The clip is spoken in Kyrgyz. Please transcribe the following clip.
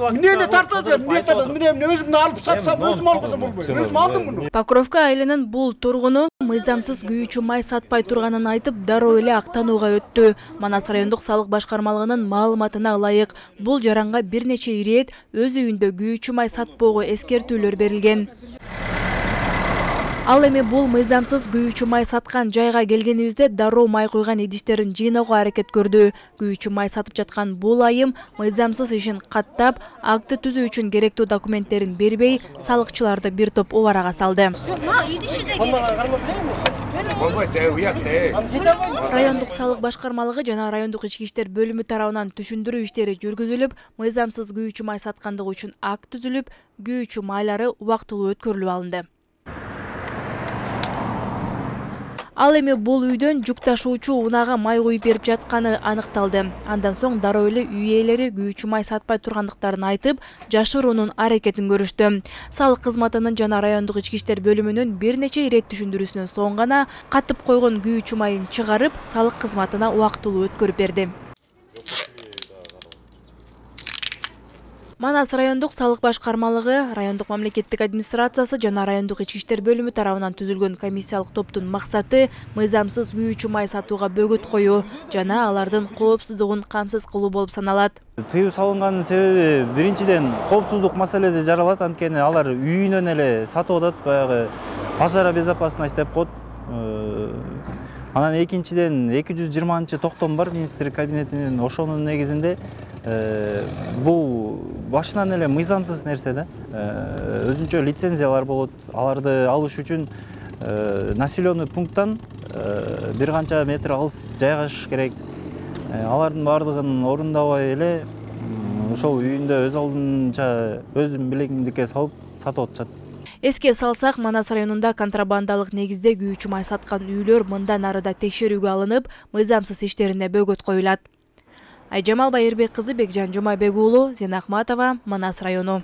Эмне тартасың, эмне тартасың? Мен өзүмдү алып сатсам, өзүм албасам болбойт. Өзүм алдым муну. Покровка айылынын бул тургуну мыйзамсыз күйүүчү май сатпай турганын айтып, дароо эле актанууга өттү. Манас райондук салык башкармалыгынын маалыматына ылайык, бул жаранга бир нече ирет өз үйүндө күйүүчү май сатпоого эскертүүлөр берилген. Ал эми бул мыйзамсыз күйүүчү май саткан жайга келгенибизде дароо май куйган идиштерин жыйноого аракет көрдү. Күйүүчү май сатып жаткан бул айым мыйзамсыз ишин каттап, акты түзүү үчүн керектүү документтерин бербей, салыкчыларды бир топ убарага салды. Райондук салык башкармалыгы жана райондук ички иштер бөлүмү тарабынан түшүндүрүү иштери жүргүзүлүп, мыйзамсыз күйүүчү май саткандыгы үчүн акт түзүлүп, күйүүчү майлары убактылуу өткөрүлүп алынды. Ал эми бул үйдөн жүк ташуучу унаага май куюп берип жатканы аныкталды. Андан соң дароо эле үй ээлери күйүүчү май сатпай тургандыктарын айтып, жашыруунун аракетин көрүштү. Салык кызматынын жана райондук ички иштер бөлүмүнүн бир нече ирет түшүндүрүүсүнөн соң гана катып койгон күйүүчү майын чыгарып, салык кызматына убактылуу өткөрүп берди. Манас райондук салык башкармалыгы, райондук мамлекеттик администрациясы жана райондук ички иштер бөлүмү тарабынан түзүлгөн комиссиялык топтун максаты мыйзамсыз күйүүчү май сатууга бөгөт коюу жана алардын коопсуздугун камсыз кылуу болуп саналат. Тыюу салынганын себеби биринчиден коопсуздук маселеси жаралат, анткени алар үйүнөн эле сатып атат, баягы пожаро безопасность деп коет. Анан экинчиден 220-токтом бар министрлик кабинетинин, ошонун негизинде бул башынан эле мыйзамсыз нерсе да. Өзүнчө лицензиялар болот. Аларды алыш үчүн населенный пункттан бир канча метр алыс жайгашыш керек. Алардын бардыгын орундабай эле ошол үйүндө өз алдынча өзүн билегиндикке салып сатып атышат. Эске салсак, Манас районунда контрабандалык негизде күйүүчү май саткан үйлөр мындан арыда текшерүүгө алынып, мыйзамсыз иштерине бөгөт коюлат. Айжамал Байырбек кызы, Бекжан Жумайбек уулу, Зина Ахматова, Манас району.